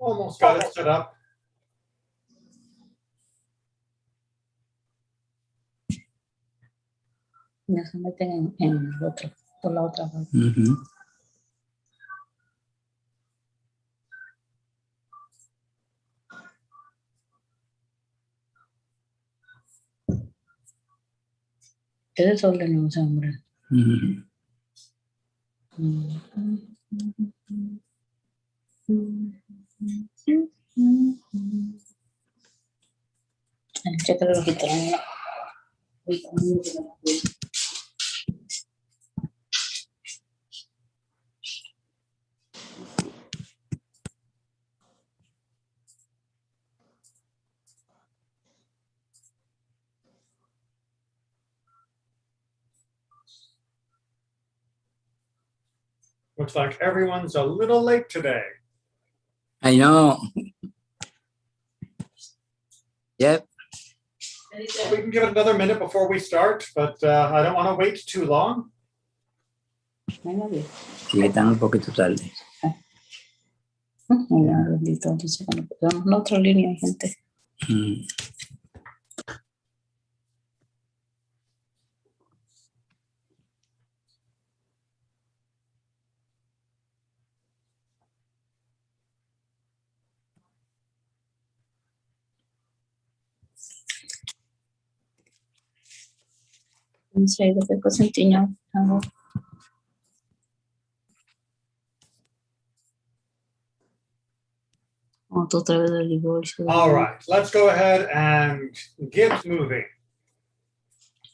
Almost got it set up. Ya se meten en el otro, por la otra parte. Qué desordenado, hombre. Checa lo que trae. Looks like everyone's a little late today. I know. Yep. Well, we can give it another minute before we start, but I don't want to wait too long. Sí, están un poquito tarde. En otra línea hay gente. No sé, desde que sentiño. All right, let's go ahead and get moving.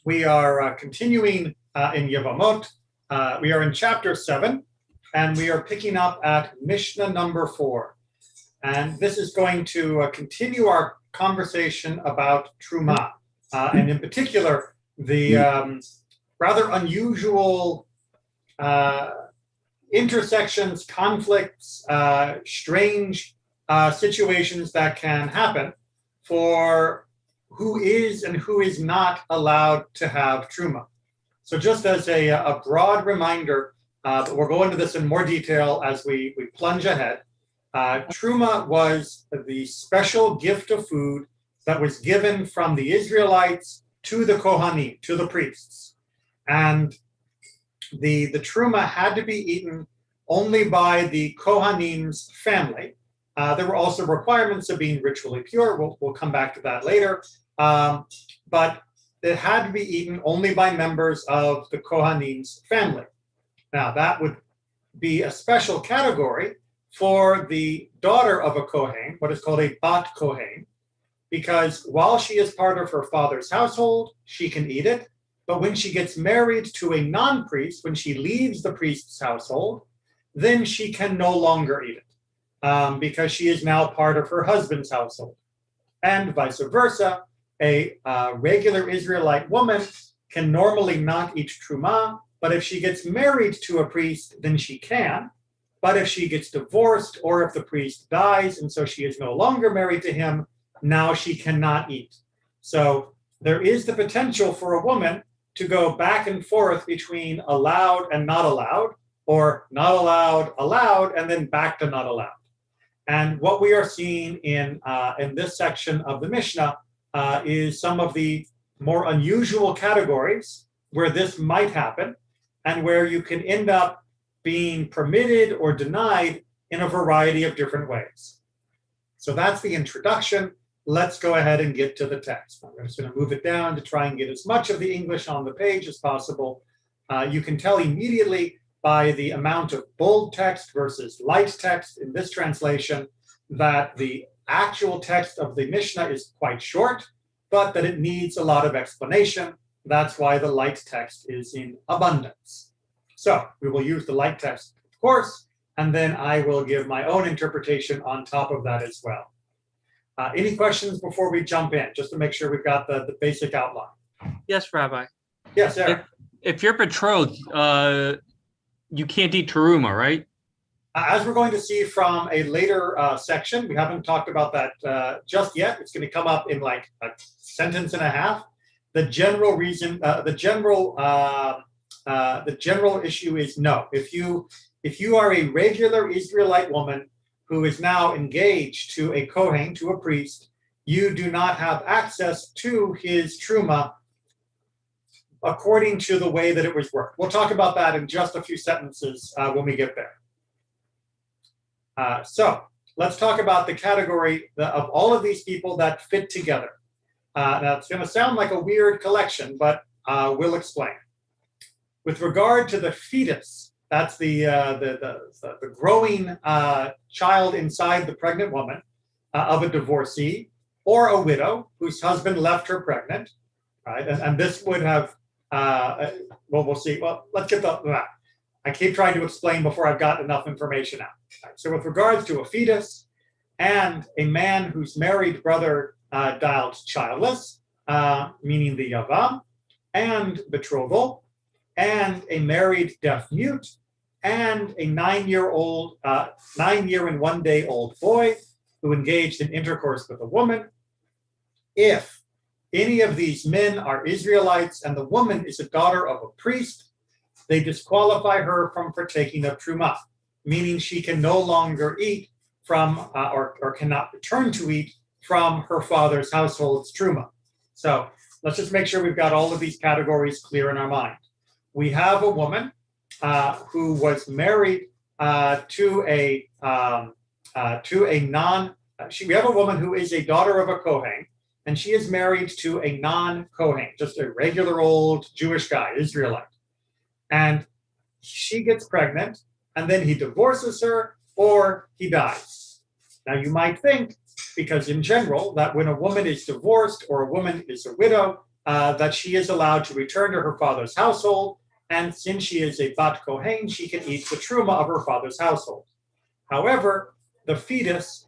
We are continuing in Yevamot. We are in chapter 7, and we are picking up at Mishnah number 4. And this is going to continue our conversation about Truma, and in particular, the rather unusual intersections, conflicts, strange situations that can happen for who is and who is not allowed to have Truma. So just as a broad reminder, but we'll go into this in more detail as we plunge ahead. Truma was the special gift of food that was given from the Israelites to the Kohanim, to the priests. And the Truma had to be eaten only by the Kohanim's family. There were also requirements of being ritually pure. We'll come back to that later. But it had to be eaten only by members of the Kohanim's family. Now, that would be a special category for the daughter of a Kohen, what is called a Bat Kohen, because while she is part of her father's household, she can eat it. But when she gets married to a non-priest, when she leaves the priest's household, then she can no longer eat it because she is now part of her husband's household. And vice versa, a regular Israelite woman can normally not eat Truma, but if she gets married to a priest, then she can. But if she gets divorced or if the priest dies and so she is no longer married to him, now she cannot eat. So there is the potential for a woman to go back and forth between allowed and not allowed, or not allowed, allowed, and then back to not allowed. And what we are seeing in this section of the Mishnah is some of the more unusual categories where this might happen and where you can end up being permitted or denied in a variety of different ways. So that's the introduction. Let's go ahead and get to the text. I'm just going to move it down to try and get as much of the English on the page as possible. You can tell immediately by the amount of bold text versus light text in this translation that the actual text of the Mishnah is quite short, but that it needs a lot of explanation. That's why the light text is in abundance. So we will use the light text, of course, and then I will give my own interpretation on top of that as well. Any questions before we jump in, just to make sure we've got the basic outline? Yes, Rabbi. Yes, Eric. If you're betrothed, you can't eat teruma, right? As we're going to see from a later section, we haven't talked about that just yet. It's going to come up in like a sentence and a half. The general reason, the general issue is no. If you are a regular Israelite woman who is now engaged to a Kohen, to a priest, you do not have access to his truma according to the way that it was worked. We'll talk about that in just a few sentences when we get there. So let's talk about the category of all of these people that fit together. Now, it's going to sound like a weird collection, but we'll explain. With regard to the fetus, that's the growing child inside the pregnant woman of a divorcee or a widow whose husband left her pregnant, right? And this would have, well, we'll see. Well, let's get that. I keep trying to explain before I've got enough information out. Right, so with regards to a fetus and a man whose married brother died childless, meaning the Yavam, and betrothal, and a married deaf mute, and a 9-year and 1 day old boy who engaged in intercourse with a woman. If any of these men are Israelites and the woman is a daughter of a priest, they disqualify her from partaking of truma, meaning she can no longer eat from or cannot return to eat from her father's household's truma. So let's just make sure we've got all of these categories clear in our mind. We have a woman who was married to a non. We have a woman who is a daughter of a Kohen, and she is married to a non-Kohen, just a regular old Jewish guy, Israelite. And she gets pregnant, and then he divorces her or he dies. Now, you might think, because in general, that when a woman is divorced or a woman is a widow, that she is allowed to return to her father's household. And since she is a bat kohen, she can eat the truma of her father's household. However, the fetus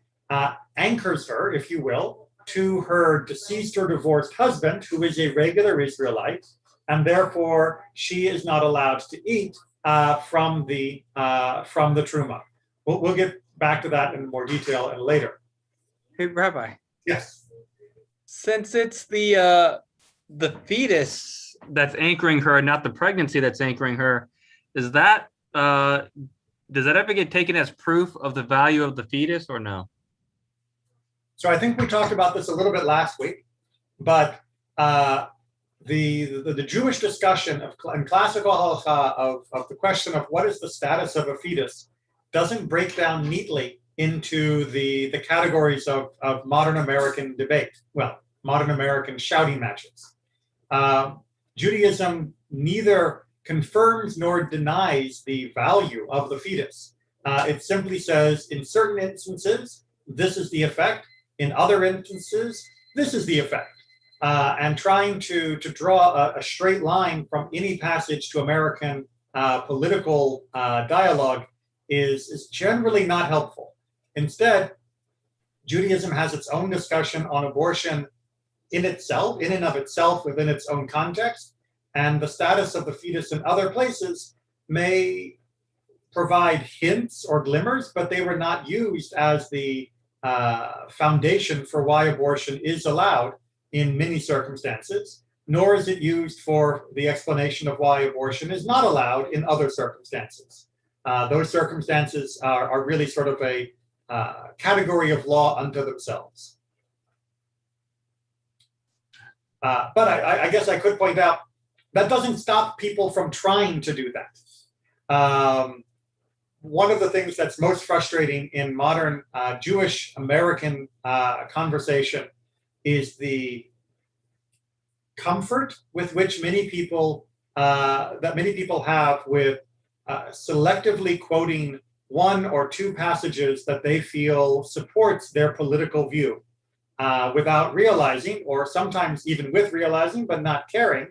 anchors her, if you will, to her deceased or divorced husband, who is a regular Israelite, and therefore she is not allowed to eat from the truma. We'll get back to that in more detail and later. Hey, Rabbi. Yes. Since it's the fetus that's anchoring her, not the pregnancy that's anchoring her, is that does that ever get taken as proof of the value of the fetus or no? So I think we talked about this a little bit last week, but the Jewish discussion in classical halacha of the question of what is the status of a fetus doesn't break down neatly into the categories of modern American debate. Well, modern American shouting matches. Judaism neither confirms nor denies the value of the fetus. It simply says, in certain instances, this is the effect. In other instances, this is the effect. And trying to draw a straight line from any passage to American political dialogue is generally not helpful. Instead, Judaism has its own discussion on abortion in and of itself, within its own context, and the status of the fetus in other places may provide hints or glimmers, but they were not used as the foundation for why abortion is allowed in many circumstances, nor is it used for the explanation of why abortion is not allowed in other circumstances. Those circumstances are really sort of a category of law unto themselves. But I guess I could point out that doesn't stop people from trying to do that. One of the things that's most frustrating in modern Jewish American conversation is the comfort with which many people have with selectively quoting one or two passages that they feel supports their political view, without realizing, or sometimes even with realizing but not caring,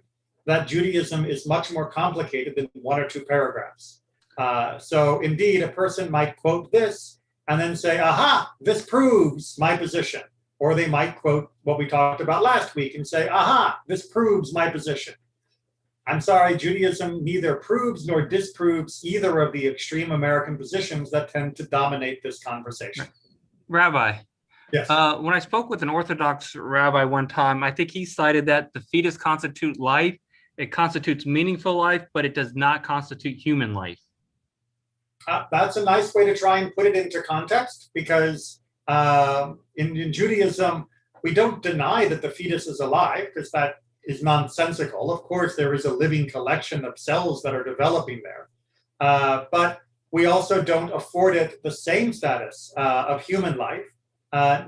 that Judaism is much more complicated than one or two paragraphs. So indeed, a person might quote this and then say, aha, this proves my position. Or they might quote what we talked about last week and say, aha, this proves my position. I'm sorry, Judaism neither proves nor disproves either of the extreme American positions that tend to dominate this conversation. Rabbi. Yes. When I spoke with an Orthodox rabbi one time, I think he cited that the fetus constitutes life. It constitutes meaningful life, but it does not constitute human life. That's a nice way to try and put it into context, because in Judaism, we don't deny that the fetus is alive, because that is nonsensical. Of course, there is a living collection of cells that are developing there. But we also don't afford it the same status of human life,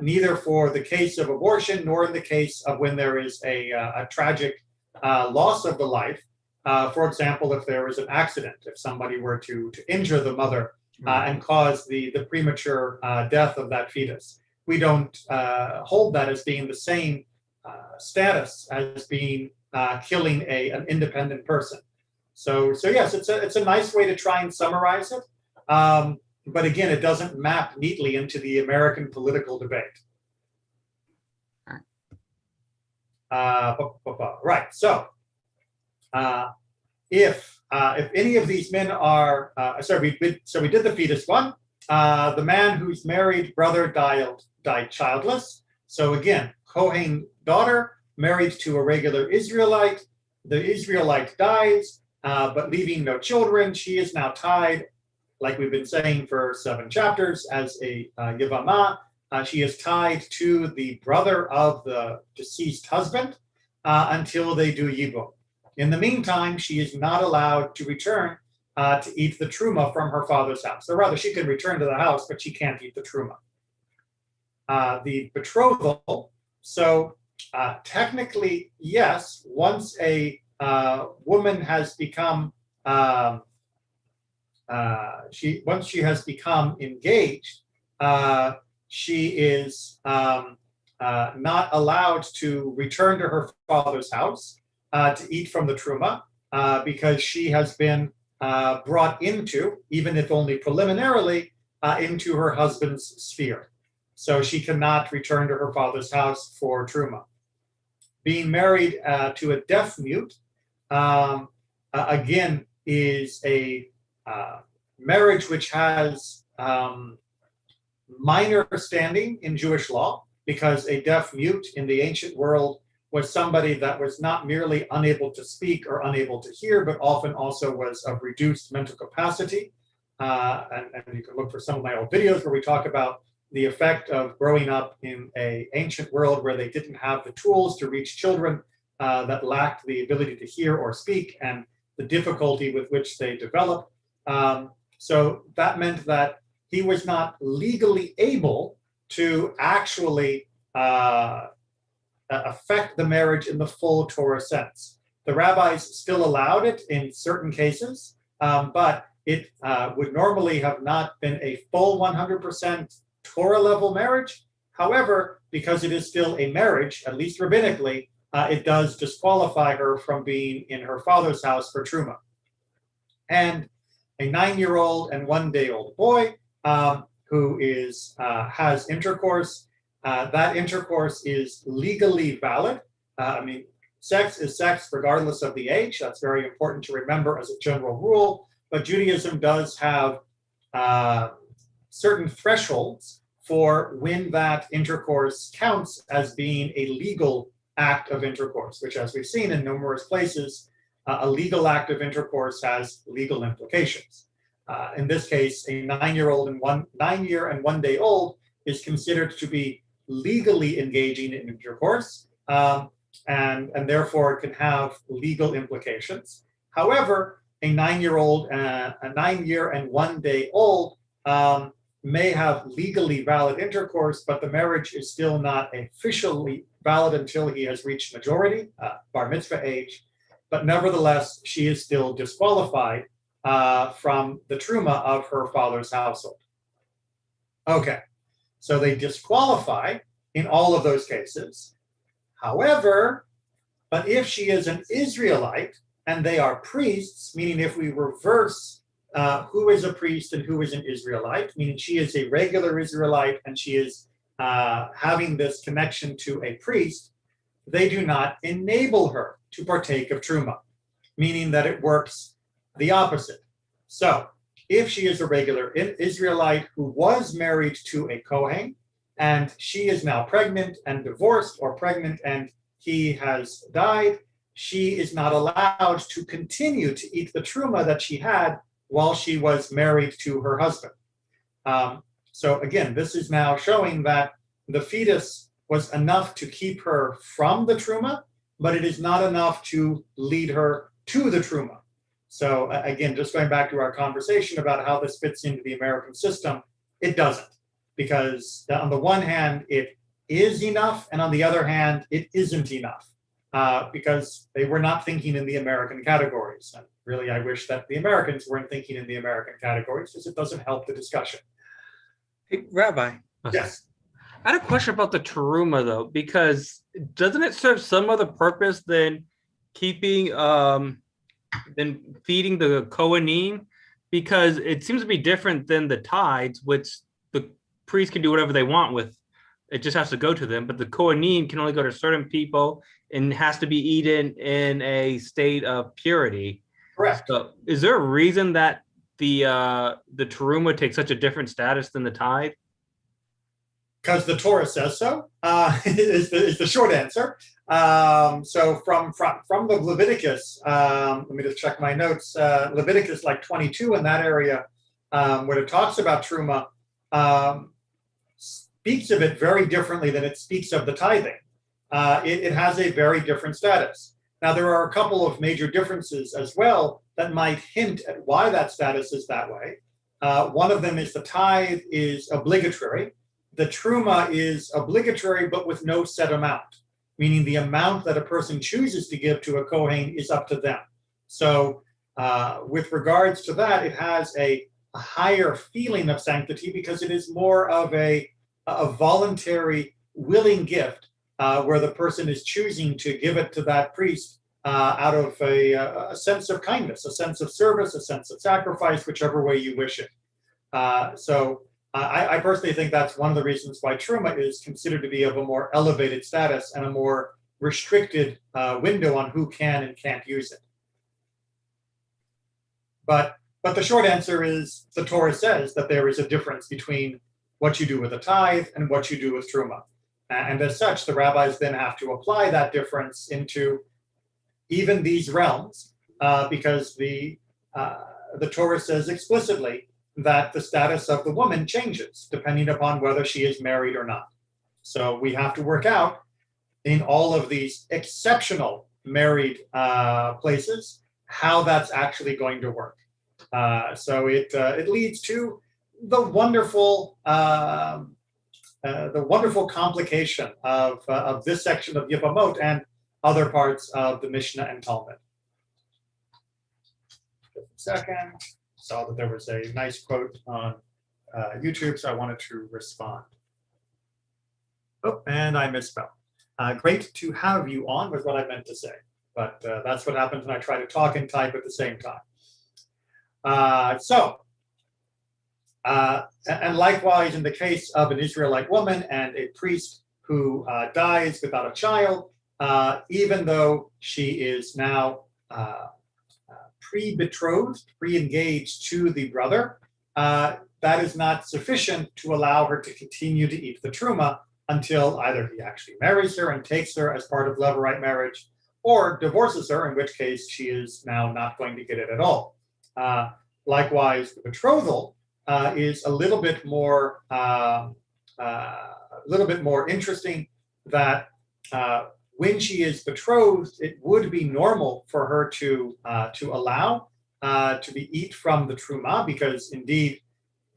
neither for the case of abortion nor in the case of when there is a tragic loss of the life. For example, if there is an accident, if somebody were to injure the mother and cause the premature death of that fetus, we don't hold that as being the same status as being killing an independent person. So yes, it's a nice way to try and summarize it. But again, it doesn't map neatly into the American political debate. Right. So if any of these men are we did the fetus one. The man whose married brother died childless. So again, Kohen daughter married to a regular Israelite. The Israelite dies, but leaving no children. She is now tied, like we've been saying for 7 chapters, as a Yevamot. She is tied to the brother of the deceased husband until they do Yibum. In the meantime, she is not allowed to return to eat the truma from her father's house. Or rather, she can return to the house, but she can't eat the truma. The betrothal, so technically, yes, once a woman has become once she has become engaged, she is not allowed to return to her father's house to eat from the truma, because she has been brought into, even if only preliminarily, into her husband's sphere. So she cannot return to her father's house for truma. Being married to a deaf mute, again, is a marriage which has minor standing in Jewish law, because a deaf mute in the ancient world was somebody that was not merely unable to speak or unable to hear, but often also was of reduced mental capacity. And you can look for some of my old videos where we talk about the effect of growing up in an ancient world where they didn't have the tools to reach children that lacked the ability to hear or speak, and the difficulty with which they develop. So that meant that he was not legally able to actually affect the marriage in the full Torah sense. The rabbis still allowed it in certain cases, but it would normally have not been a full 100% Torah level marriage. However, because it is still a marriage, at least rabbinically, it does disqualify her from being in her father's house for truma. And a 9-year-old and 1-day-old boy who has intercourse. That intercourse is legally valid. Sex is sex regardless of the age. That's very important to remember as a general rule. But Judaism does have certain thresholds for when that intercourse counts as being a legal act of intercourse, which, as we've seen in numerous places, a legal act of intercourse has legal implications. In this case, a 9-year-old and 1-day-old is considered to be legally engaging in intercourse, and therefore it can have legal implications. However, a 9-year-old, a 9-year and 1-day-old may have legally valid intercourse, but the marriage is still not officially valid until he has reached majority, bar mitzvah age. But nevertheless, she is still disqualified from the truma of her father's household. Okay, so they disqualify in all of those cases. However, but if she is an Israelite and they are priests, meaning if we reverse who is a priest and who is an Israelite, meaning she is a regular Israelite and she is having this connection to a priest, they do not enable her to partake of truma, meaning that it works the opposite. So if she is a regular Israelite who was married to a Kohen, and she is now pregnant and divorced, or pregnant and he has died, she is not allowed to continue to eat the truma that she had while she was married to her husband. So again, this is now showing that the fetus was enough to keep her from the truma, but it is not enough to lead her to the truma. So again, just going back to our conversation about how this fits into the American system, it doesn't. Because on the one hand, it is enough, and on the other hand, it isn't enough. Because they were not thinking in the American categories. And really, I wish that the Americans weren't thinking in the American categories, because it doesn't help the discussion. Hey, Rabbi. Yes. I had a question about the teruma though, because doesn't it serve some other purpose than keeping than feeding the Kohanim? Because it seems to be different than the tithes, which the priests can do whatever they want with. It just has to go to them, but the Kohanim can only go to certain people and has to be eaten in a state of purity. Correct. So is there a reason that the teruma takes such a different status than the tithe? Because the Torah says so, is the short answer. So from the Leviticus, let me just check my notes. Leviticus like 22 in that area, where it talks about truma, speaks of it very differently than it speaks of the tithing. It has a very different status. Now, there are a couple of major differences as well that might hint at why that status is that way. One of them is the tithe is obligatory. The truma is obligatory, but with no set amount, meaning the amount that a person chooses to give to a Kohen is up to them. So with regards to that, it has a higher feeling of sanctity because it is more of a voluntary, willing gift where the person is choosing to give it to that priest out of a sense of kindness, a sense of service, a sense of sacrifice, whichever way you wish it. So I personally think that's one of the reasons why truma is considered to be of a more elevated status and a more restricted window on who can and can't use it. But the short answer is the Torah says that there is a difference between what you do with a tithe and what you do with truma. And as such, the rabbis then have to apply that difference into even these realms because the Torah says explicitly that the status of the woman changes depending upon whether she is married or not. So we have to work out in all of these exceptional married places how that's actually going to work. So it leads to the wonderful complication of this section of Yevamot and other parts of the Mishnah and Talmud. Just a second. Saw that there was a nice quote on YouTube, so I wanted to respond. Oh, and I misspelled. Great to have you on was what I meant to say, but that's what happens when I try to talk and type at the same time. And likewise, in the case of an Israelite woman and a priest who dies without a child, even though she is now pre-betrothed, pre-engaged to the brother, that is not sufficient to allow her to continue to eat the truma until either he actually marries her and takes her as part of levirate marriage, or divorces her, in which case she is now not going to get it at all. Likewise, the betrothal is a little bit more interesting. That when she is betrothed, it would be normal for her to allow to be eat from the truma, because indeed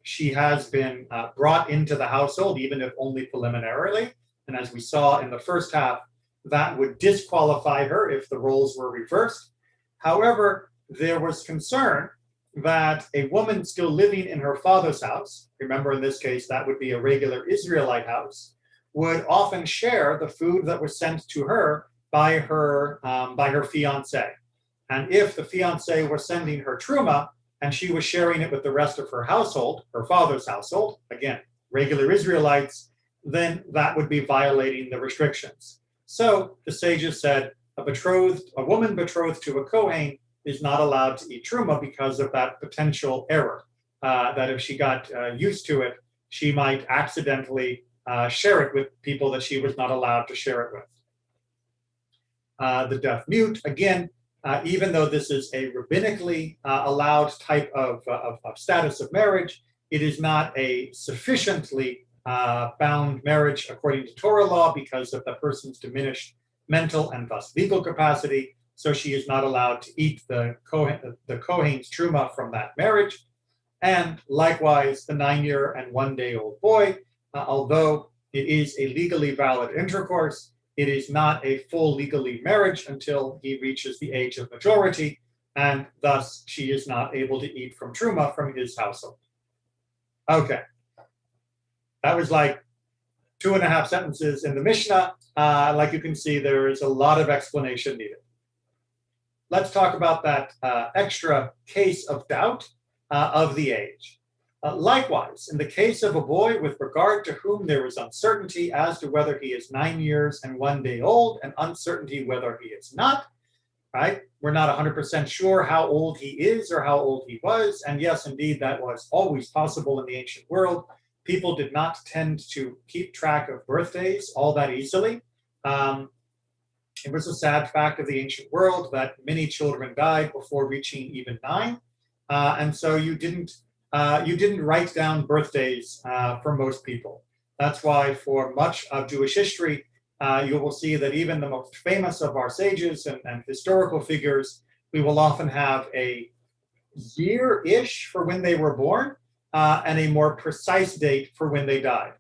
she has been brought into the household, even if only preliminarily. And as we saw in the first half, that would disqualify her if the roles were reversed. However, there was concern that a woman still living in her father's house, remember in this case that would be a regular Israelite house, would often share the food that was sent to her by her fiance. And if the fiance was sending her truma and she was sharing it with the rest of her household, her father's household, again, regular Israelites, then that would be violating the restrictions. So the sages said a woman betrothed to a Kohen is not allowed to eat truma because of that potential error, that if she got used to it, she might accidentally share it with people that she was not allowed to share it with. The deaf mute, again, even though this is a rabbinically allowed type of status of marriage, it is not a sufficiently bound marriage according to Torah law because of the person's diminished mental and thus legal capacity. So she is not allowed to eat the Kohen's truma from that marriage. And likewise, the 9-year and 1-day-old boy, although it is a legally valid intercourse, it is not a full legally marriage until he reaches the age of majority, and thus she is not able to eat from truma from his household. Okay, that was like 2.5 sentences in the Mishnah. Like you can see, there is a lot of explanation needed. Let's talk about that extra case of doubt of the age. Likewise, in the case of a boy with regard to whom there is uncertainty as to whether he is 9 years and 1 day old, and uncertainty whether he is not, right? We're not 100% sure how old he is or how old he was. And yes, indeed, that was always possible in the ancient world. People did not tend to keep track of birthdays all that easily. It was a sad fact of the ancient world that many children died before reaching even 9. And so you didn't write down birthdays for most people. That's why for much of Jewish history, you will see that even the most famous of our sages and historical figures, we will often have a year-ish for when they were born and a more precise date for when they died,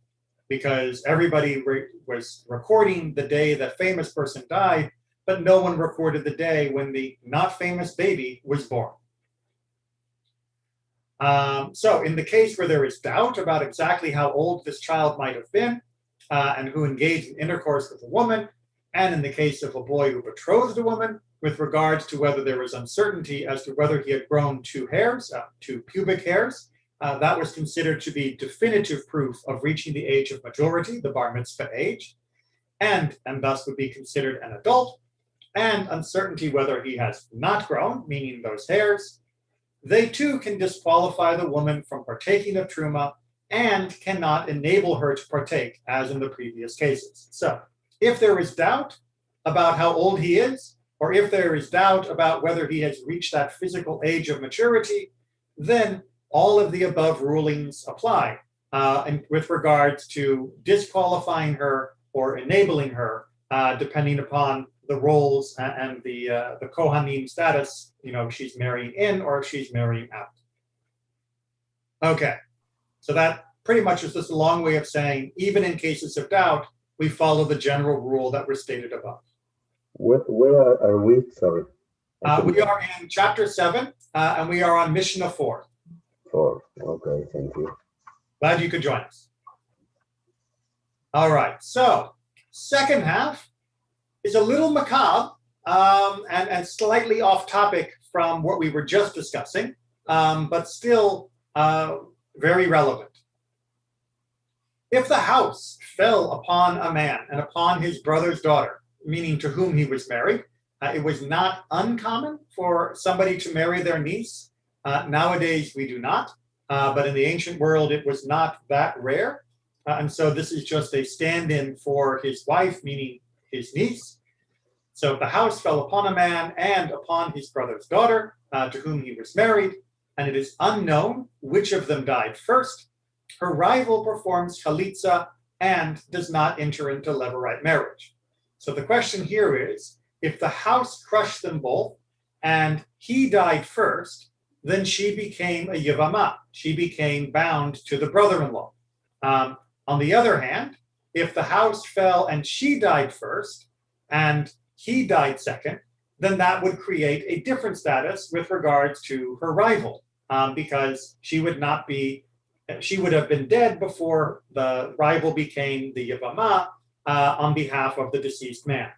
because everybody was recording the day the famous person died, but no one recorded the day when the not famous baby was born. So in the case where there is doubt about exactly how old this child might have been and who engaged in intercourse with a woman, and in the case of a boy who betrothed a woman, with regards to whether there was uncertainty as to whether he had grown 2 pubic hairs, that was considered to be definitive proof of reaching the age of majority, the bar mitzvah age, and thus would be considered an adult, and uncertainty whether he has not grown, meaning those hairs. They too can disqualify the woman from partaking of truma and cannot enable her to partake, as in the previous cases. So if there is doubt about how old he is, or if there is doubt about whether he has reached that physical age of maturity, then all of the above rulings apply and with regards to disqualifying her or enabling her, depending upon the roles and the Kohanim status, if she's marrying in or if she's marrying out. Okay, so that pretty much is just a long way of saying, even in cases of doubt, we follow the general rule that was stated above. Where are we? Sorry. We are in chapter 7, and we are on Mishnah 4. 4. Okay, thank you. Glad you could join us. All right, so second half is a little macabre and slightly off topic from what we were just discussing, but still very relevant. If the house fell upon a man and upon his brother's daughter, meaning to whom he was married, it was not uncommon for somebody to marry their niece. Nowadays, we do not, but in the ancient world, it was not that rare. And so this is just a stand-in for his wife, meaning his niece. So if the house fell upon a man and upon his brother's daughter, to whom he was married, and it is unknown which of them died first, her rival performs chalitza and does not enter into levirate marriage. So the question here is, if the house crushed them both and he died first, then she became a Yevamot. She became bound to the brother-in-law. On the other hand, if the house fell and she died first and he died second, then that would create a different status with regards to her rival, because she would have been dead before the rival became the Yevamah on behalf of the deceased man.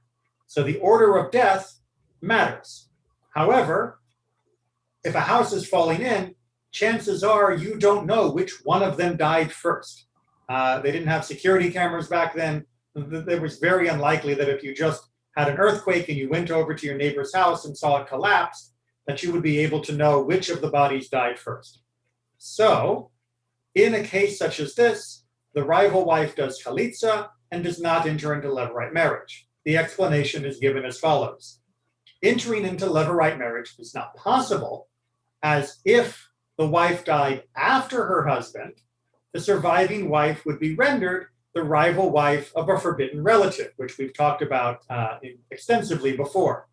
So the order of death matters. However, if a house is falling in, chances are you don't know which one of them died first. They didn't have security cameras back then. It was very unlikely that if you just had an earthquake and you went over to your neighbor's house and saw it collapse, that you would be able to know which of the bodies died first. So, in a case such as this, the rival wife does chalitza and does not enter into levirate marriage. The explanation is given as follows. entering into levirate marriage was not possible, as if the wife died after her husband, the surviving wife would be rendered the rival wife of a forbidden relative, which we've talked about extensively before,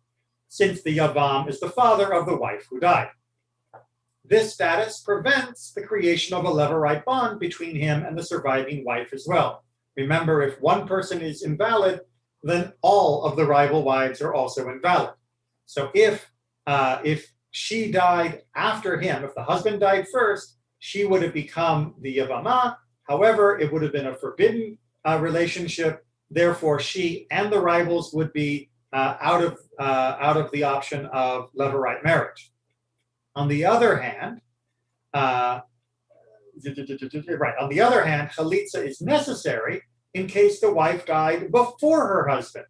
since the Yavam is the father of the wife who died. This status prevents the creation of a levirate bond between him and the surviving wife as well. Remember, if one person is invalid, then all of the rival wives are also invalid. So if she died after him, if the husband died first, she would have become the Yevamot. However, it would have been a forbidden relationship. Therefore, she and the rivals would be out of the option of levirate marriage. On the other hand, chalitza is necessary in case the wife died before her husband,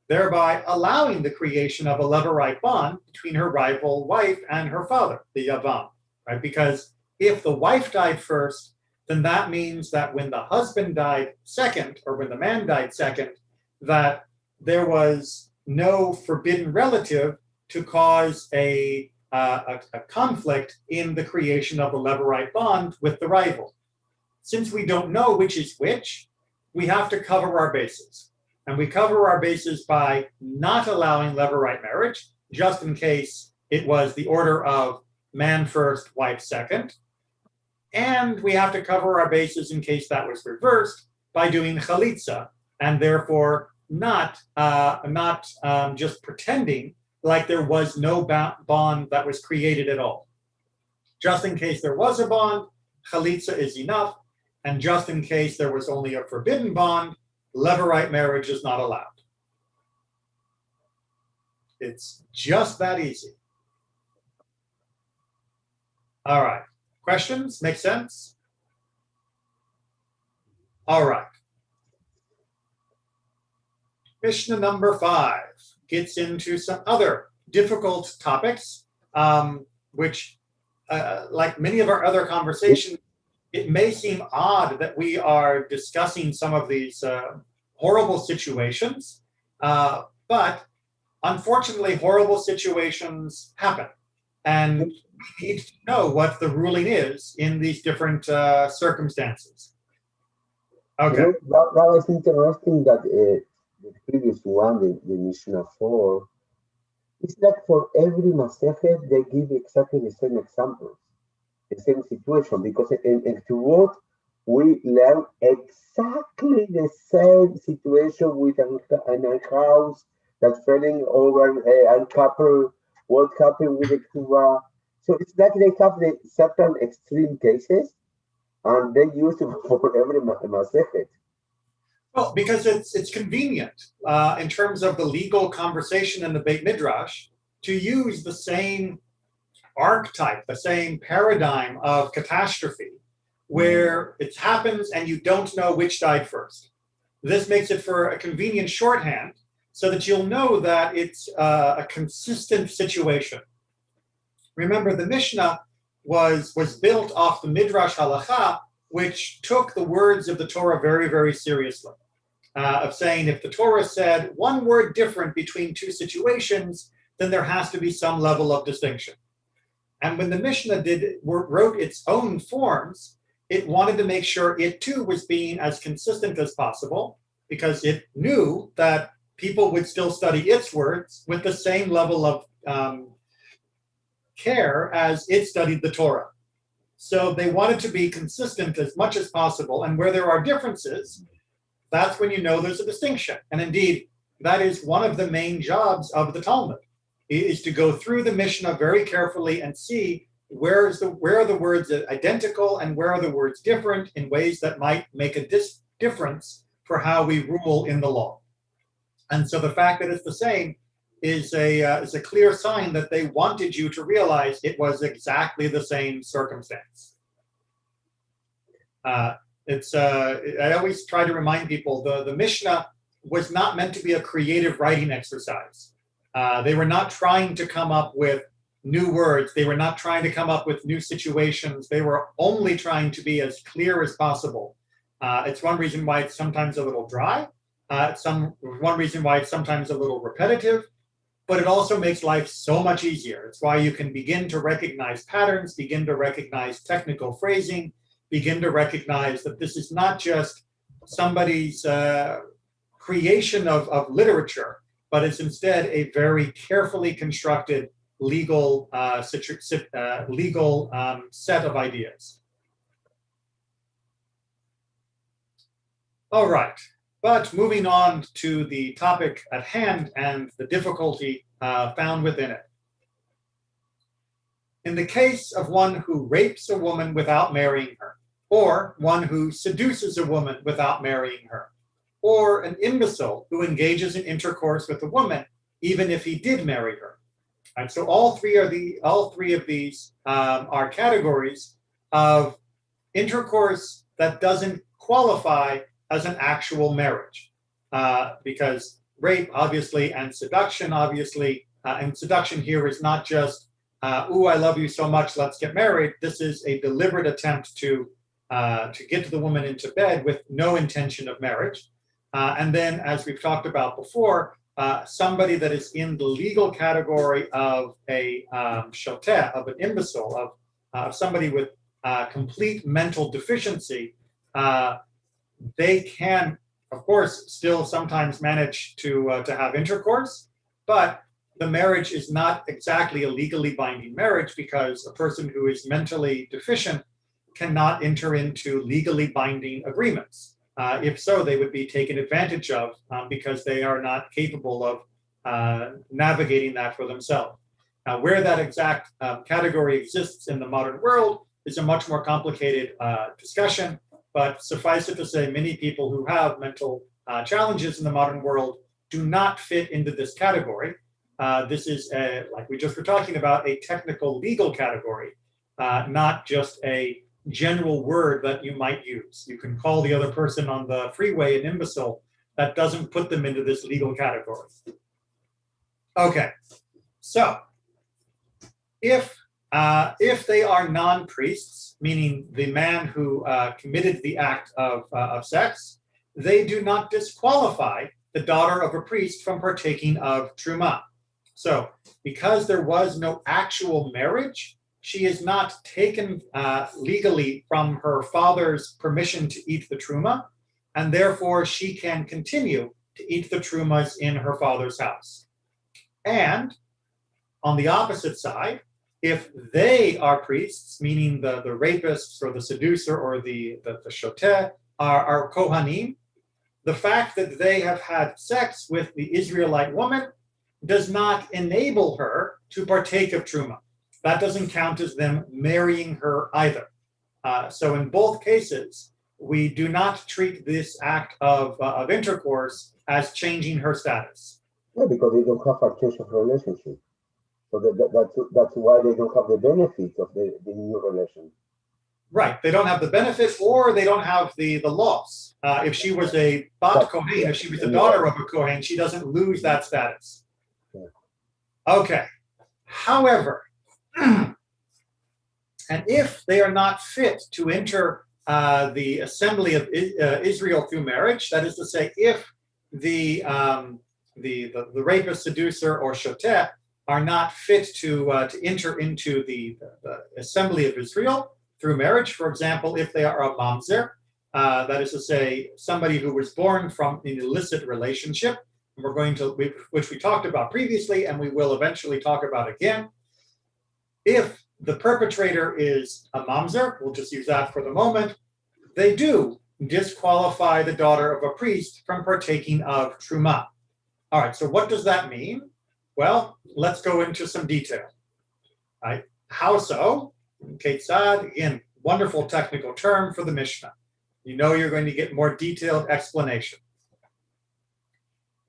thereby allowing the creation of a levirate bond between her rival wife and her father, the Yavam, right? Because if the wife died first, then that means that when the husband died second, or when the man died second, that there was no forbidden relative to cause a conflict in the creation of a levirate bond with the rival. Since we don't know which is which, we have to cover our bases. And we cover our bases by not allowing levirate marriage, just in case it was the order of man first, wife second. And we have to cover our bases in case that was reversed by doing chalitza, and therefore not just pretending like there was no bond that was created at all. Just in case there was a bond, chalitza is enough, and just in case there was only a forbidden bond, levirate marriage is not allowed. It's just that easy. All right. Questions? Make sense? All right. Mishnah number 5 gets into some other difficult topics, which, like many of our other conversations, it may seem odd that we are discussing some of these horrible situations, but unfortunately, horrible situations happen. And we need to know what the ruling is in these different circumstances. Okay. You know, that was interesting that the previous one, the Mishnah 4, it's like for every Masechet, they give exactly the same examples, the same situation, because in Ktubot, we learn exactly the same situation with a house that's falling over, a couple, what happened with the Ktubah. So it's like they have the certain extreme cases, and they use it for every Masechet. Well, because it's convenient in terms of the legal conversation in the Beit Midrash to use the same archetype, the same paradigm of catastrophe, where it happens and you don't know which died first. This makes it for a convenient shorthand so that you'll know that it's a consistent situation. Remember, the Mishnah was built off the Midrash Halacha, which took the words of the Torah very, very seriously. Of saying if the Torah said one word different between two situations, then there has to be some level of distinction. And when the Mishnah wrote its own forms, it wanted to make sure it too was being as consistent as possible, because it knew that people would still study its words with the same level of care as it studied the Torah. So they wanted to be consistent as much as possible. And where there are differences, that's when you know there's a distinction. And indeed, that is one of the main jobs of the Talmud, is to go through the Mishnah very carefully and see where are the words identical and where are the words different in ways that might make a difference for how we rule in the law. And so the fact that it's the same is a clear sign that they wanted you to realize it was exactly the same circumstance. I always try to remind people the Mishnah was not meant to be a creative writing exercise. They were not trying to come up with new words. They were not trying to come up with new situations. They were only trying to be as clear as possible. It's one reason why it's sometimes a little dry. One reason why it's sometimes a little repetitive. but it also makes life so much easier. It's why you can begin to recognize patterns, begin to recognize technical phrasing, begin to recognize that this is not just somebody's creation of literature, but it's instead a very carefully constructed legal set of ideas. All right, but moving on to the topic at hand and the difficulty found within it. In the case of one who rapes a woman without marrying her, or one who seduces a woman without marrying her, or an imbecile who engages in intercourse with a woman even if he did marry her. And so all three of these are categories of intercourse that doesn't qualify as an actual marriage, because rape, obviously, and seduction, obviously, and seduction here is not just, ooh, I love you so much, let's get married. This is a deliberate attempt to get the woman into bed with no intention of marriage. And then, as we've talked about before, somebody that is in the legal category of a shoteh, of an imbecile, of somebody with complete mental deficiency, they can, of course, still sometimes manage to have intercourse, but the marriage is not exactly a legally binding marriage because a person who is mentally deficient cannot enter into legally binding agreements. If so, they would be taken advantage of because they are not capable of navigating that for themselves. Now, where that exact category exists in the modern world is a much more complicated discussion, but suffice it to say, many people who have mental challenges in the modern world do not fit into this category. This is, like we just were talking about, a technical legal category, not just a general word that you might use. You can call the other person on the freeway an imbecile. That doesn't put them into this legal category. Okay, so if they are non-priests, meaning the man who committed the act of sex, they do not disqualify the daughter of a priest from partaking of truma. So because there was no actual marriage, she is not taken legally from her father's permission to eat the truma, and therefore she can continue to eat the trumas in her father's house. And on the opposite side, if they are priests, meaning the rapists or the seducer or the shoteh are kohanim, the fact that they have had sex with the Israelite woman does not enable her to partake of truma. That doesn't count as them marrying her either. So in both cases, we do not treat this act of intercourse as changing her status. Yeah, because they don't have a change of relationship. So that's why they don't have the benefits of the new relation. Right. They don't have the benefit, or they don't have the loss. If she was a bat kohen, if she was the daughter of a kohen, she doesn't lose that status. Yeah. Okay. However, and if they are not fit to enter the assembly of Israel through marriage, that is to say, if the rapist, seducer, or shoteh are not fit to enter into the assembly of Israel through marriage, for example, if they are a mamzer, that is to say, somebody who was born from an illicit relationship, and we're going to, which we talked about previously, and we will eventually talk about again. If the perpetrator is a mamzer, we'll just use that for the moment, they do disqualify the daughter of a priest from partaking of truma. All right, so what does that mean? Well, let's go into some detail. All right, how so? Ketzad, again, wonderful technical term for the Mishnah. You know you're going to get more detailed explanation.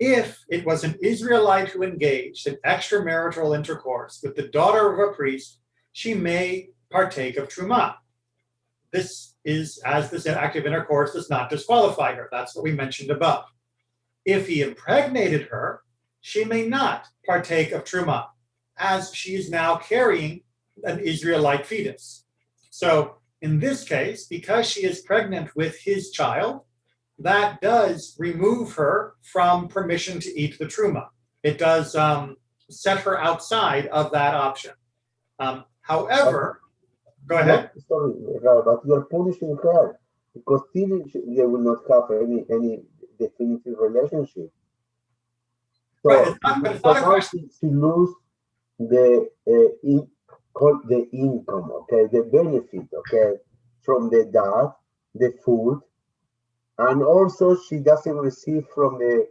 If it was an Israelite who engaged in extramarital intercourse with the daughter of a priest, she may partake of truma. This is, as this active intercourse does not disqualify her. That's what we mentioned above. If he impregnated her, she may not partake of truma, as she is now carrying an Israelite fetus. So in this case, because she is pregnant with his child, that does remove her from permission to eat the truma. It does set her outside of that option. However, go ahead. Sorry, but you're punishing her because still they will not have any definitive relationship. So, Right, but it's not a now question. she lose the the income, okay, the benefit, okay, from the dad, the food, and also she doesn't receive from the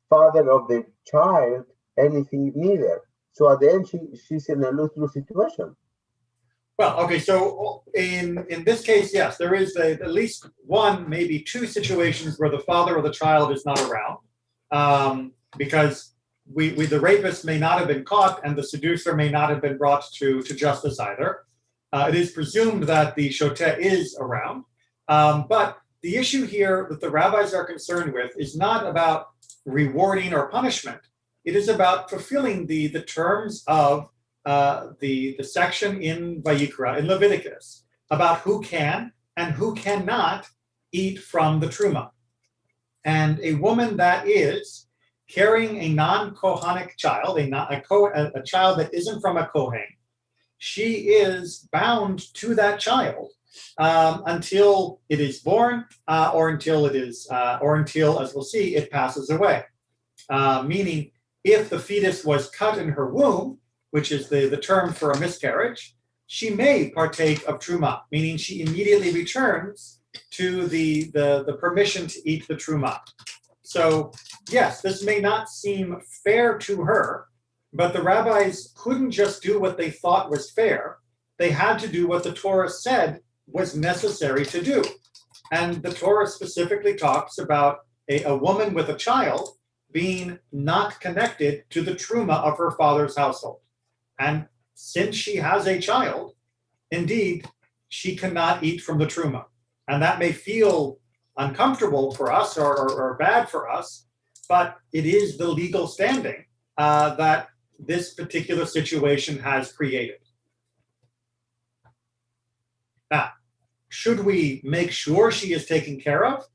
father of the child anything neither. So at the end, she's in a lose-lose situation. Well, okay, so in this case, yes, there is at least one, maybe two situations where the father of the child is not around, because the rapist may not have been caught and the seducer may not have been brought to justice either. It is presumed that the shoteh is around, but the issue here that the rabbis are concerned with is not about rewarding or punishment. It is about fulfilling the terms of the section in Vayikra, in Leviticus, about who can and who cannot eat from the truma. And a woman that is carrying a non-Kohanic child, a child that isn't from a Kohen, she is bound to that child until it is born, or until, as we'll see, it passes away. Meaning, if the fetus was cut in her womb, which is the term for a miscarriage, she may partake of truma, meaning she immediately returns to the permission to eat the truma. So yes, this may not seem fair to her, but the rabbis couldn't just do what they thought was fair. They had to do what the Torah said was necessary to do. And the Torah specifically talks about a woman with a child being not connected to the truma of her father's household. And since she has a child, indeed, she cannot eat from the truma. And that may feel uncomfortable for us or bad for us, but it is the legal standing that this particular situation has created. Now, should we make sure she is taken care of?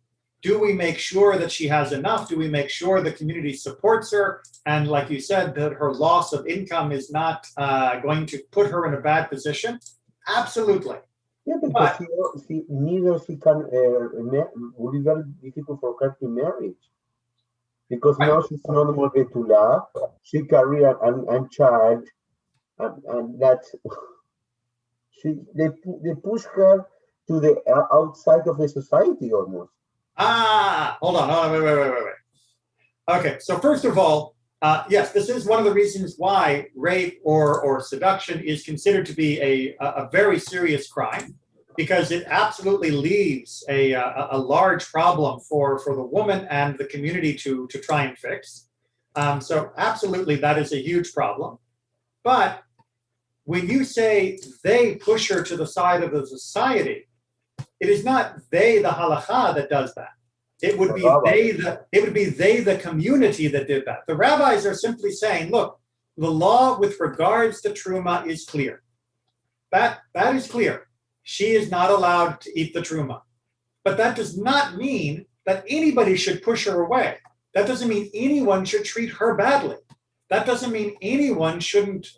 Do we make sure that she has enough? Do we make sure the community supports her? And like you said, that her loss of income is not going to put her in a bad position? Absolutely. Yeah, because neither she can, would be very difficult for her to marry. Because now she's no more Betula, she carry and child, and that they push her to the outside of the society almost. Hold on, wait. Okay, so first of all, yes, this is one of the reasons why rape or seduction is considered to be a very serious crime, because it absolutely leaves a large problem for the woman and the community to try and fix. So absolutely, that is a huge problem. But when you say they push her to the side of the society, it is not they, the halacha, that does that. It would be they, the community, that did that. The rabbis are simply saying, look, the law with regards to truma is clear. That is clear. She is not allowed to eat the truma. But that does not mean that anybody should push her away. That doesn't mean anyone should treat her badly. That doesn't mean anyone shouldn't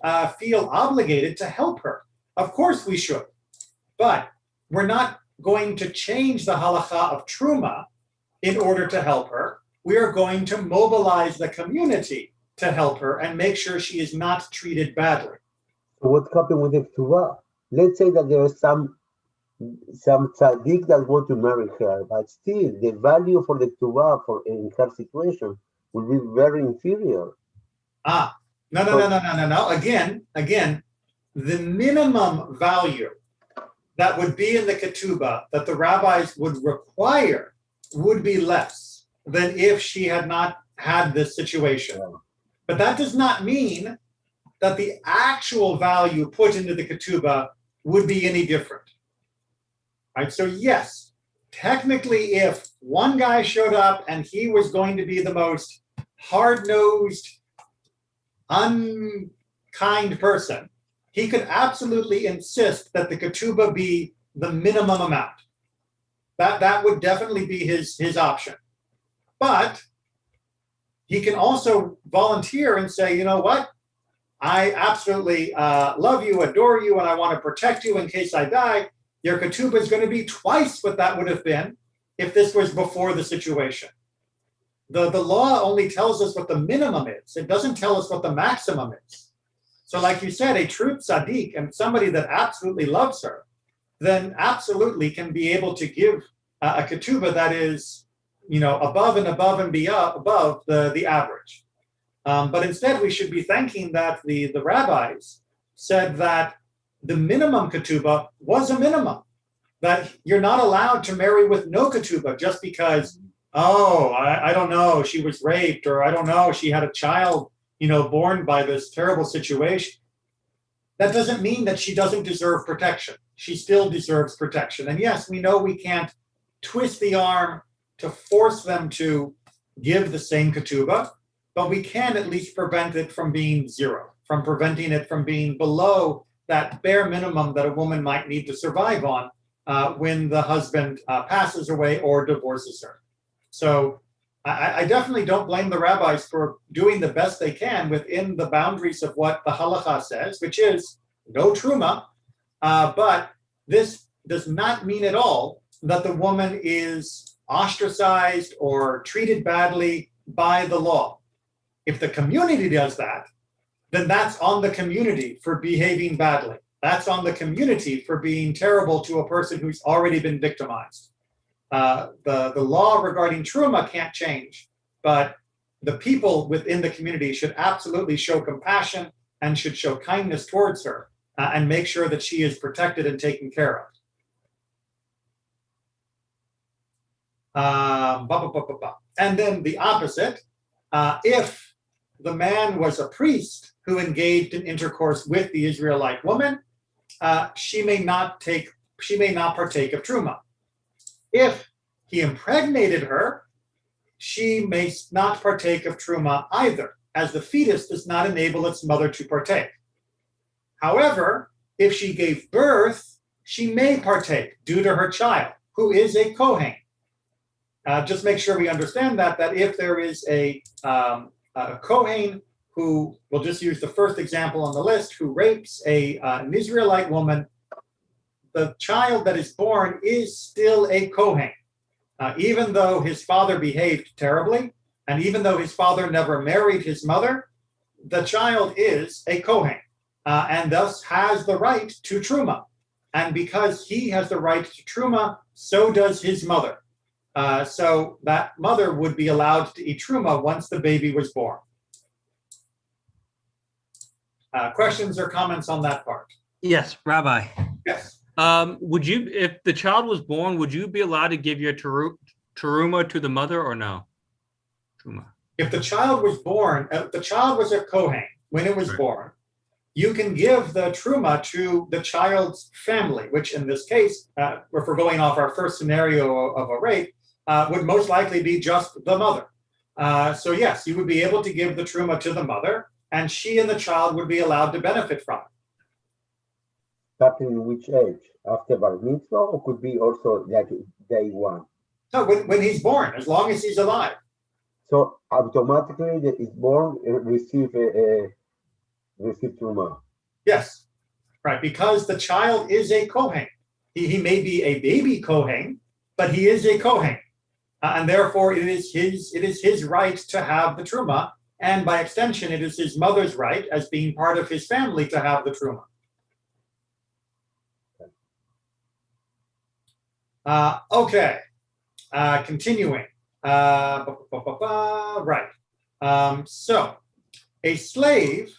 feel obligated to help her. Of course we should. But we're not going to change the halacha of truma in order to help her. We are going to mobilize the community to help her and make sure she is not treated badly. So what happened with the Ketubah? Let's say that there is some tzaddik that want to marry her, but still the value for the Ketubah in her situation will be very inferior. No. Again, the minimum value that would be in the ketubah that the rabbis would require would be less than if she had not had this situation. But that does not mean that the actual value put into the ketubah would be any different. Right? So yes, technically, if one guy showed up and he was going to be the most hard-nosed, unkind person, he could absolutely insist that the ketubah be the minimum amount. That would definitely be his option. But he can also volunteer and say, you know what? I absolutely love you, adore you, and I want to protect you in case I die. Your ketubah is going to be twice what that would have been if this was before the situation. The law only tells us what the minimum is. It doesn't tell us what the maximum is. So like you said, a true tzaddik and somebody that absolutely loves her, then absolutely can be able to give a ketubah that is, above and above the average. But instead, we should be thanking that the rabbis said that the minimum ketubah was a minimum, that you're not allowed to marry with no ketubah just because, I don't know, she was raped, or I don't know, she had a child, born by this terrible situation. That doesn't mean that she doesn't deserve protection. She still deserves protection. And yes, we know we can't twist the arm to force them to give the same ketubah, but we can at least prevent it from being zero, from preventing it from being below that bare minimum that a woman might need to survive on when the husband passes away or divorces her. So I definitely don't blame the rabbis for doing the best they can within the boundaries of what the halacha says, which is no truma, but this does not mean at all that the woman is ostracized or treated badly by the law. If the community does that, then that's on the community for behaving badly. That's on the community for being terrible to a person who's already been victimized. The law regarding truma can't change, but the people within the community should absolutely show compassion and should show kindness towards her and make sure that she is protected and taken care of. And then the opposite, if the man was a priest who engaged in intercourse with the Israelite woman, she may not partake of truma. If he impregnated her, she may not partake of truma either, as the fetus does not enable its mother to partake. However, if she gave birth, she may partake due to her child, who is a Kohen. Just make sure we understand that if there is a Kohen who, we'll just use the first example on the list, who rapes an Israelite woman, the child that is born is still a Kohen. Even though his father behaved terribly, and even though his father never married his mother, the child is a Kohen, and thus has the right to truma. And because he has the right to truma, so does his mother. So that mother would be allowed to eat truma once the baby was born. Questions or comments on that part? Yes, Rabbi. Yes. Would you, if the child was born, would you be allowed to give your teruma to the mother or no? Truma. If the child was born, the child was a Kohen when it was born, you can give the truma to the child's family, which in this case, if we're going off our first scenario of a rape, would most likely be just the mother. So yes, you would be able to give the truma to the mother, and she and the child would be allowed to benefit from it. Starting in which age? After bar mitzvah, or could be also like day one? No, when he's born, as long as he's alive. So automatically, that is born receive truma. Yes, right, because the child is a Kohen. He may be a baby Kohen, but he is a Kohen, and therefore it is his right to have the truma, and by extension, it is his mother's right as being part of his family to have the truma. Okay, continuing. Right. So, a slave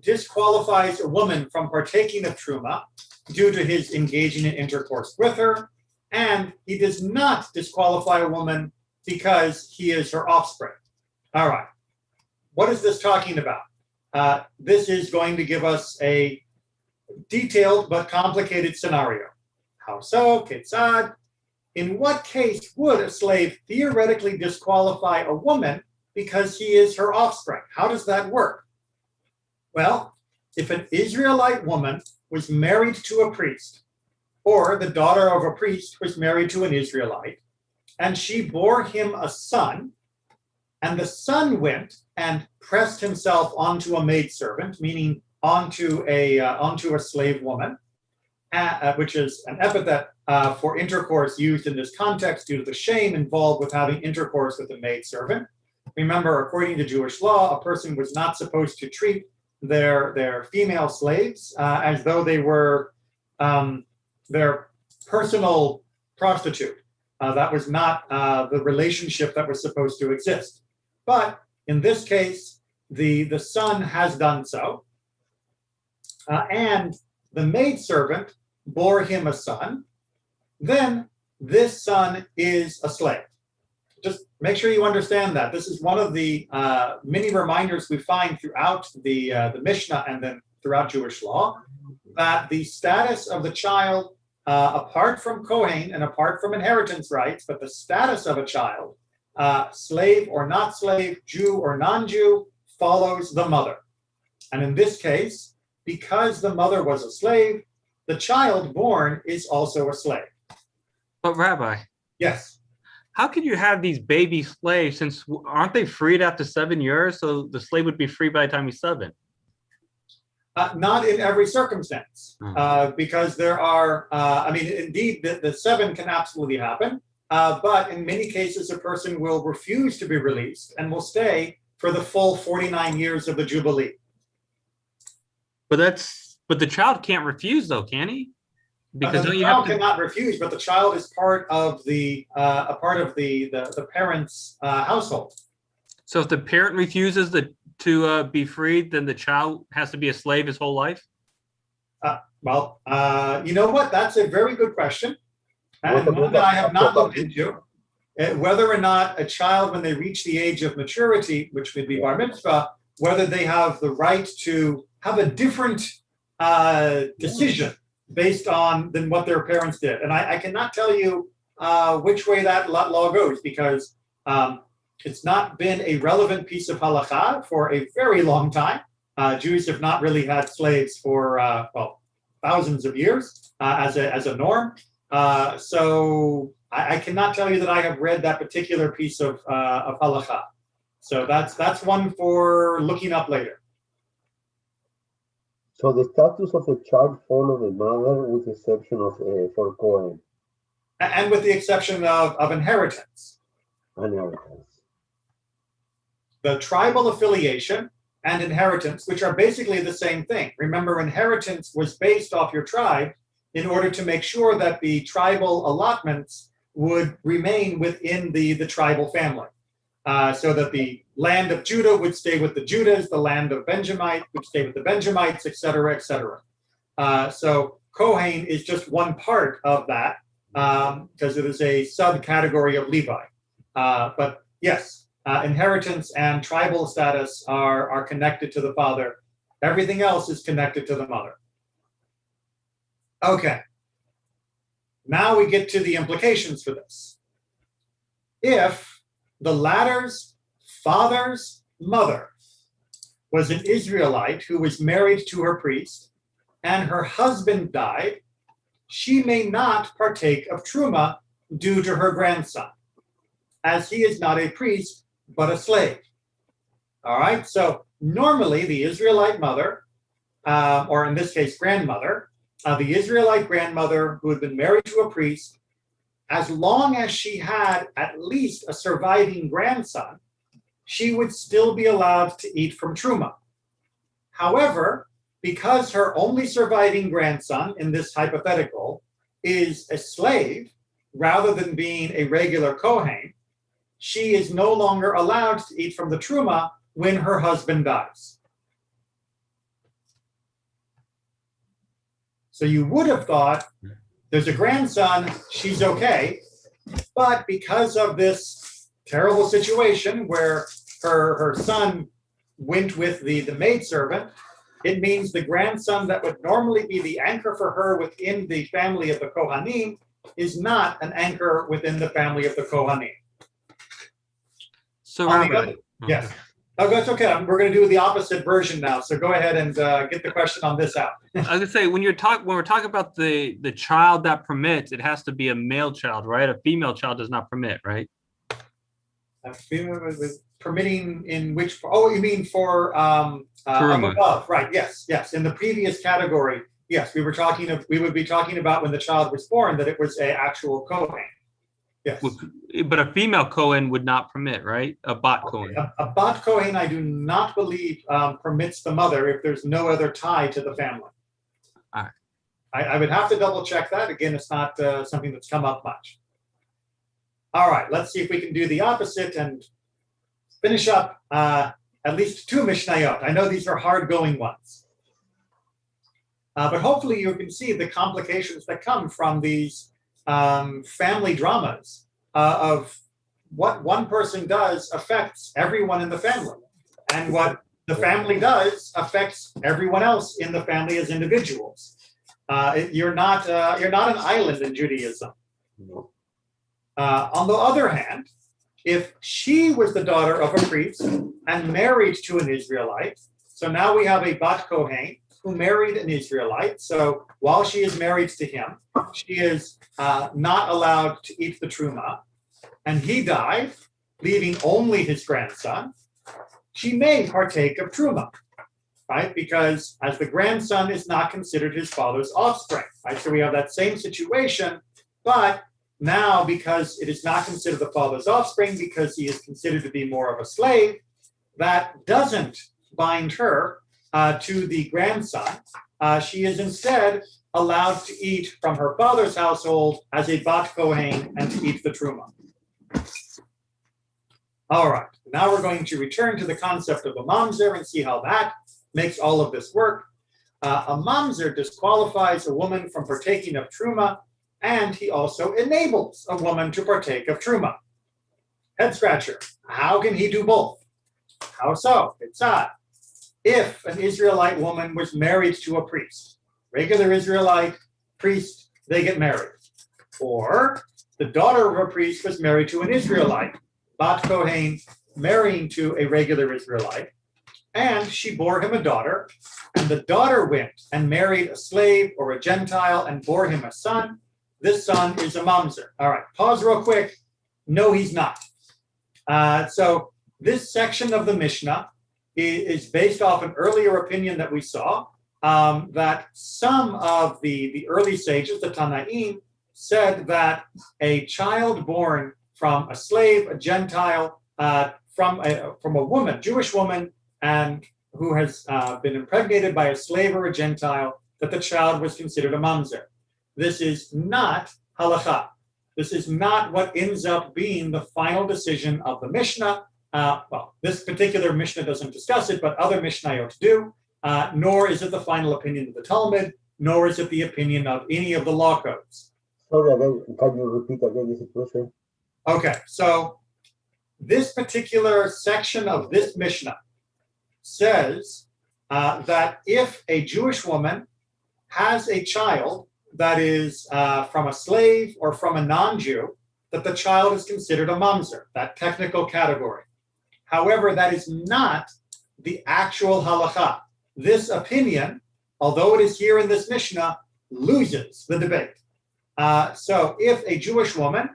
disqualifies a woman from partaking of truma due to his engaging in intercourse with her, and he does not disqualify a woman because he is her offspring. All right. What is this talking about? This is going to give us a detailed but complicated scenario. How so? Ketzad? In what case would a slave theoretically disqualify a woman because he is her offspring? How does that work? Well, if an Israelite woman was married to a priest, or the daughter of a priest was married to an Israelite, and she bore him a son, and the son went and pressed himself onto a maidservant, meaning onto a slave woman, which is an epithet for intercourse used in this context due to the shame involved with having intercourse with a maidservant. Remember, according to Jewish law, a person was not supposed to treat their female slaves as though they were their personal prostitute. That was not the relationship that was supposed to exist. But in this case, the son has done so, and the maidservant bore him a son. Then this son is a slave. Just make sure you understand that. This is one of the many reminders we find throughout the Mishnah and then throughout Jewish law, that the status of the child, apart from Kohen and apart from inheritance rights, but the status of a child, slave or not slave, Jew or non-Jew, follows the mother. And in this case, because the mother was a slave, the child born is also a slave. But Rabbi, Yes. how can you have these baby slaves since aren't they freed after 7 years? So the slave would be free by the time he's 7. Not in every circumstance, because there are, indeed, the 7 can absolutely happen, but in many cases, a person will refuse to be released and will stay for the full 49 years of the Jubilee. But the child can't refuse though, can he? Because the don't you child have to, cannot refuse, but the child is part of the parent's household. so if the parent refuses to be freed, then the child has to be a slave his whole life? You know what? That's a very good question, and one that I have not looked into. Whether or not a child, when they reach the age of maturity, which would be bar mitzvah, whether they have the right to have a different decision based on than what their parents did. And I cannot tell you which way that law goes, because it's not been a relevant piece of halakha for a very long time. Jews have not really had slaves for, thousands of years as a norm. So I cannot tell you that I have read that particular piece of halakha. So that's one for looking up later. So the status of the child follows the mother, with the exception of for Cohen. And with the exception of inheritance. Inheritance. The tribal affiliation and inheritance, which are basically the same thing. Remember, inheritance was based off your tribe in order to make sure that the tribal allotments would remain within the tribal family. So that the land of Judah would stay with the Judahs, the land of Benjamin would stay with the Benjamites, et cetera, et cetera. So Kohen is just one part of that, because it is a subcategory of Levi. But yes, inheritance and tribal status are connected to the father. Everything else is connected to the mother. Okay. Now we get to the implications for this. If the latter's father's mother was an Israelite who was married to her priest, and her husband died, she may not partake of truma due to her grandson, as he is not a priest, but a slave. All right, so normally the Israelite mother, or in this case, grandmother, the Israelite grandmother who had been married to a priest, as long as she had at least a surviving grandson, she would still be allowed to eat from truma. However, because her only surviving grandson in this hypothetical is a slave rather than being a regular Kohen, she is no longer allowed to eat from the truma when her husband dies. So you would have thought, there's a grandson, she's okay, but because of this terrible situation where her son went with the maidservant, it means the grandson that would normally be the anchor for her within the family of the Kohanim is not an anchor within the family of the Kohanim. So Rabbi, yes. Oh, that's okay. We're going to do the opposite version now. So go ahead and get the question on this out. I was gonna say when we're talking about the child that permits, it has to be a male child, right? A female child does not permit, right? Permitting in which? Oh, you mean for up Truma. above? Right. Yes. Yes. In the previous category, yes, we would be talking about when the child was born that it was a actual Kohen. Yes. But a female Cohen would not permit, right? A bat Cohen. A bat Kohen, I do not believe permits the mother if there's no other tie to the family. All right. I would have to double check that. Again, it's not something that's come up much. All right, let's see if we can do the opposite and finish up at least 2 Mishnayot. I know these are hard-going ones. But hopefully you can see the complications that come from these family dramas of what one person does affects everyone in the family. And what the family does affects everyone else in the family as individuals. You're not an island in Judaism. No. On the other hand, if she was the daughter of a priest and married to an Israelite, so now we have a bat Kohen who married an Israelite. So while she is married to him, she is not allowed to eat the truma, and he died, leaving only his grandson. She may partake of truma, right? Because as the grandson is not considered his father's offspring, right? So we have that same situation, but now because it is not considered the father's offspring, because he is considered to be more of a slave, that doesn't bind her to the grandson. She is instead allowed to eat from her father's household as a bat Kohen and to eat the truma. All right, now we're going to return to the concept of a mamzer and see how that makes all of this work. A mamzer disqualifies a woman from partaking of truma, and he also enables a woman to partake of truma. Head scratcher. How can he do both? How so? It's odd. If an Israelite woman was married to a priest, regular Israelite priest, they get married. Or the daughter of a priest was married to an Israelite, bat Kohen, marrying to a regular Israelite, and she bore him a daughter, and the daughter went and married a slave or a Gentile and bore him a son. This son is a mamzer. All right, pause real quick. No, he's not. So this section of the Mishnah is based off an earlier opinion that we saw, that some of the early sages, the Tanaim, said that a child born from a slave, a Gentile, from a woman, Jewish woman, and who has been impregnated by a slave or a Gentile, that the child was considered a mamzer. This is not halakha. This is not what ends up being the final decision of the Mishnah. Well, this particular Mishnah doesn't discuss it, but other Mishnayot do, nor is it the final opinion of the Talmud, nor is it the opinion of any of the law codes. Sorry, again, can you repeat again the situation? Okay, so this particular section of this Mishnah says that if a Jewish woman has a child that is from a slave or from a non-Jew, that the child is considered a mamzer, that technical category. However, that is not the actual halakha. This opinion, although it is here in this Mishnah, loses the debate. So if a Jewish woman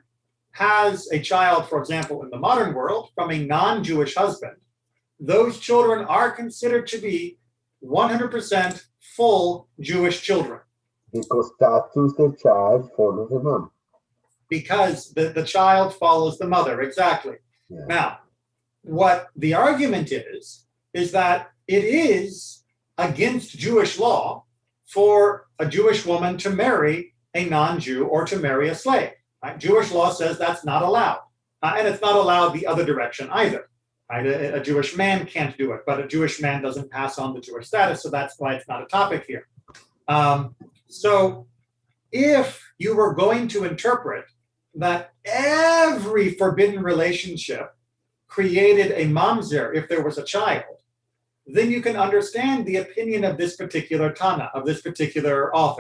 has a child, for example, in the modern world, from a non-Jewish husband, those children are considered to be 100% full Jewish children. Because status the child follows the mom. Because the child follows the mother, exactly. Yeah. Now, what the argument is that it is against Jewish law for a Jewish woman to marry a non-Jew or to marry a slave. Right? Jewish law says that's not allowed. And it's not allowed the other direction either. Right? A Jewish man can't do it, but a Jewish man doesn't pass on the Jewish status, so that's why it's not a topic here. So if you were going to interpret that every forbidden relationship created a mamzer if there was a child, then you can understand the opinion of this particular Tana, of this particular author.